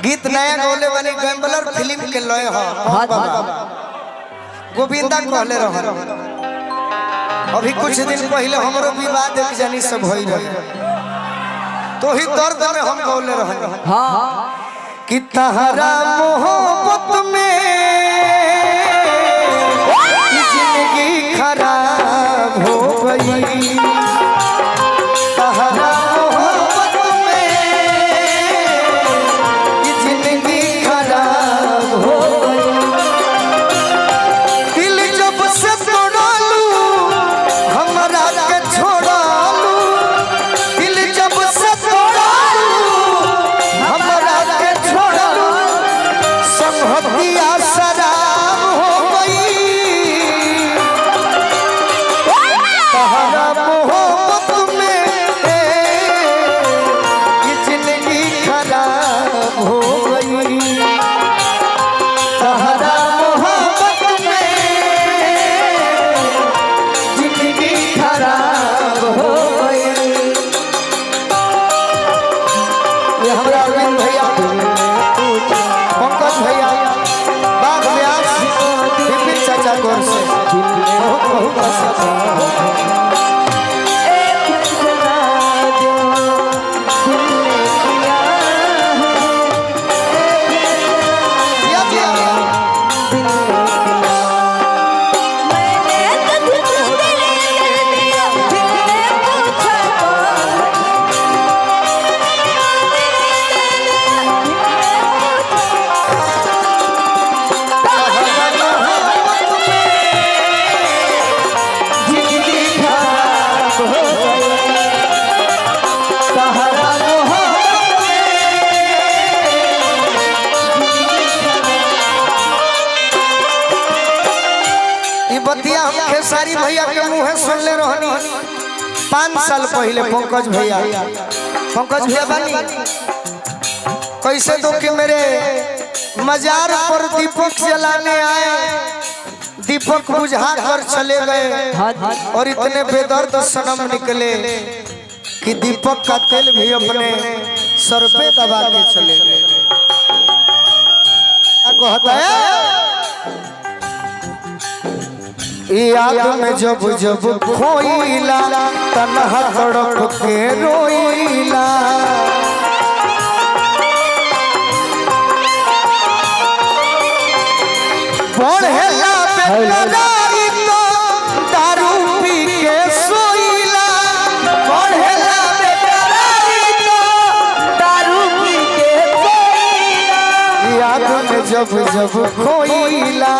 गीत नया गौले बनी गैम्बलर फिल्म के लय हो गोविंदा कहले रहल। अभी कुछ दिन पहले हमरो विवाद एक जनी से भई रहे तो ही दर्द में हम गौले रहल। हां कि तहरा मोहब्बत में जिंदगी खराब हो गई। तहरा खेसारी भैया के मुँह सुन ले रहनी 5 साल पहले। पंकज भैया बनी कैसे तो कि मेरे मजार पर दीपक जलाने आए, दीपक बुझा कर चले गए और इतने बेदर्द सनम निकले कि दीपक का तेल भी अपने सर पे दबा के चले गए। कहता है याद में जब जब खोइला तन्हा तड़प के रोइला। पढ़ेला बेकरारी तो दारू पी के सोइला। पढ़ेला बेकरारी तो दारू पी के सोइला। याद में जब जब खोइला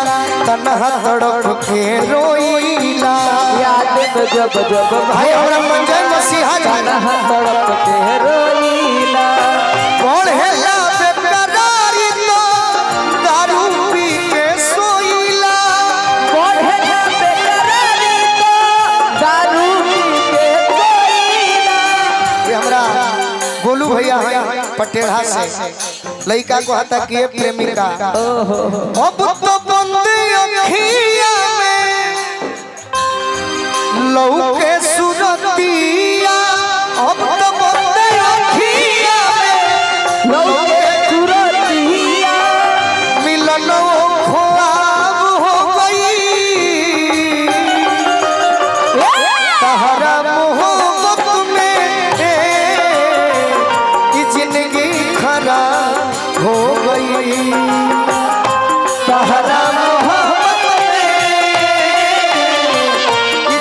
तन्हा तड़प के रोइला। याद में जब जब भाई हमरा मंजय मसीहा तन्हा तड़प के रोइला। पढ़ेला बेकरारी तो दारू पी के सोइला। पढ़ेला बेकरारी तो दारू पी के सोइला। ये हमरा गोलू भैया है पटेढ़ा से लड़का को हता किए प्रेमिका। अब तो बंदी अखिया में लौके सुरतिया। अब तो बंदी अखिया में लौके सुरतिया। मिलन ख्वाब हो गई। तहरा मोहब्बत में जिंदगी खराब हो गई। तहरा मोहब्बत में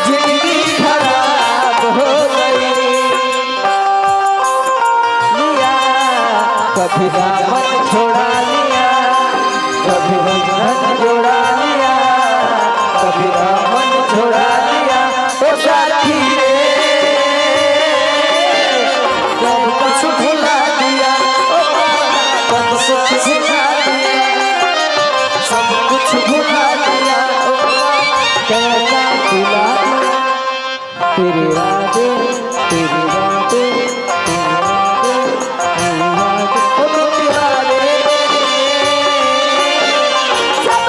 जिंदगी खराब हो गई। लिया कभी दामन छोड़ा लिया, कभी बंधन जोड़ा लिया, कभी दामन छोड़ा लिया। तो साथी रे सब कुछ भुला दिया, सब कुछ सिखा दिया, सब कुछ भुला दिया। कैसा भुला तेरे राधे तेरे राधे सब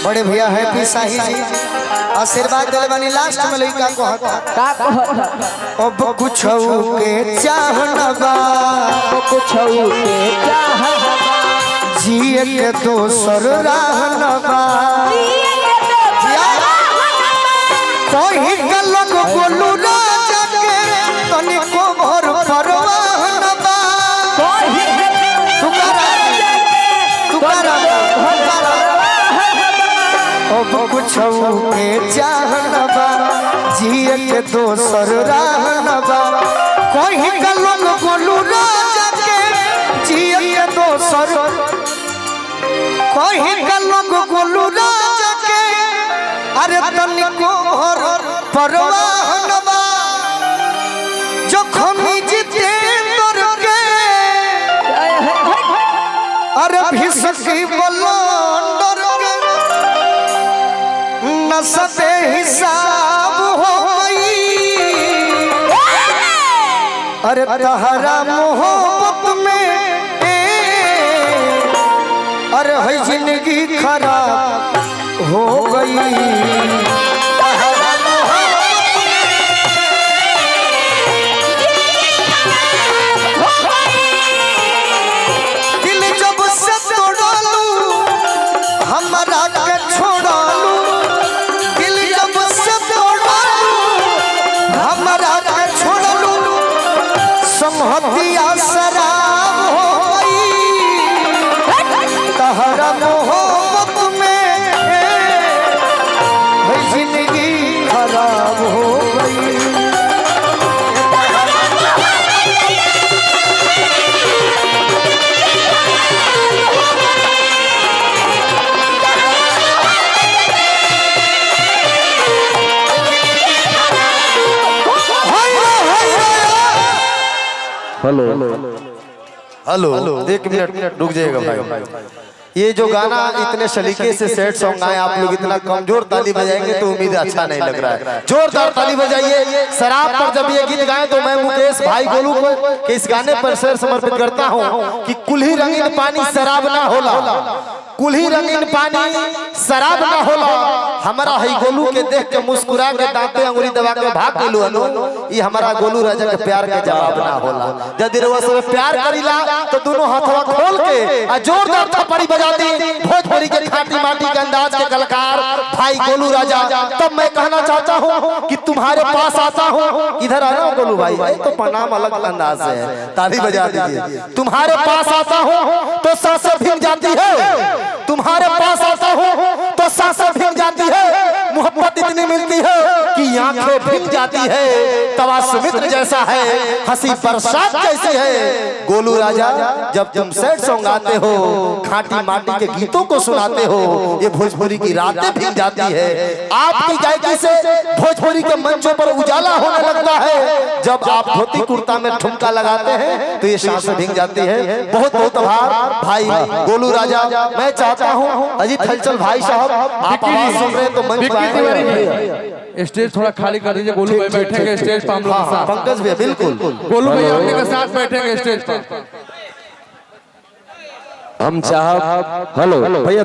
बड़े भैया हैप्पी शाही जी आशीर्वाद दिले बानी लास्ट में लइका कहता अब कुछ के चाहना बा कुछ के चाहना जिए के दोसर रहना बा कोई का लोग बोलू राजा के तनिको भर परवाह बा अब कुछ के चाहना बा जिए के दोसर रहना बा कोई का लोग बोलू राजा के जिए के दोसर कोई का लोग बोलू राजा के अरे तनिको भर परवाह न बा जो खमी जीते तोर के अरे भिसकी बलंदर के न सते हिसाब हो गई अरे तहरा मोहब्बत में अरे है जिंदगी खराब हो गई दिल जब से तोड़लू हमारा के छोड़लू दिल जब से तोड़लू हमारा के छोड़लू समहतिया शराब हो गई तहरा मोहब्बत में है जिंदगी खराब हो गई हेलो हेलो 1 मिनट रुक जाइएगा भाई। ये जो गाना इतने सलीके से सेट सॉन्ग आए आप लोग इतना कमजोर ताली बजाएंगे तो उम्मीद अच्छा नहीं लग रहा है। जोरदार ताली बजाइए। शराब पर जब ये गीत गाएं तो मैं मुकेश भाई गोलू को इस गाने पर शेर समर्पित करता हूं कि कुल्ही रंगीन पानी शराब ना होला कुल्ही रंगीन पानी शराब ना होला हमारा है गोलू के देख के मुस्कुरा के दांते अंगुली दबा के भाग गेलू अनु ये हमारा गोलू राजा के प्यार के जवाब ना होला यदि रउआ सब प्यार करीला तो दोनों हाथवा खोल के आ जोरदार थप्पड़ी बजाती भोजपुरी के खाटी माटी के अंदाज के कलाकार भाई गोलू राजा। तब मैं कहना चाहता हूं कि तुम्हारे पास आता हूं इधर आ रहा गोलू भाई तो प्रणाम अलग अंदाज से है ताली बजा दीजिए। तुम्हारे पास आता हूं तो सांसें भीग जाती है तुम्हारे पास आता हूं तो सांसें भीग जाती है मोहब्बत इतनी मिलती है कि आंखें भीग जाती है तवा सुमित्र जैसा है हंसी बरसात जैसी है। गोलू राजा जब तुम सैड सॉन्ग गाते हो खाटी माटी के गीतों को सुनाते हो ये भोजपुरी की रातें भीग जाती है। आपकी गायकी से भोजपुरी के मंचों पर उजाला होने लगता है। जब आप धोती कुर्ता में ठुमका लगाते हैं तो ये सांसें भीग जाती है। बहुत बहुत आभार भाई गोलू राजा। मैं चाहता हूं अजीत हलचल भाई साहब आप आवाज सुन रहे हैं तो मंच पर स्टेज थोड़ा खाली कर दीजिए। गोलू भाई बैठेंगे स्टेज पर हम लोग साथ। पंकज भैया बिल्कुल गोलू भाई अपने के साथ बैठेंगे स्टेज पर। हम चाह हेलो भैया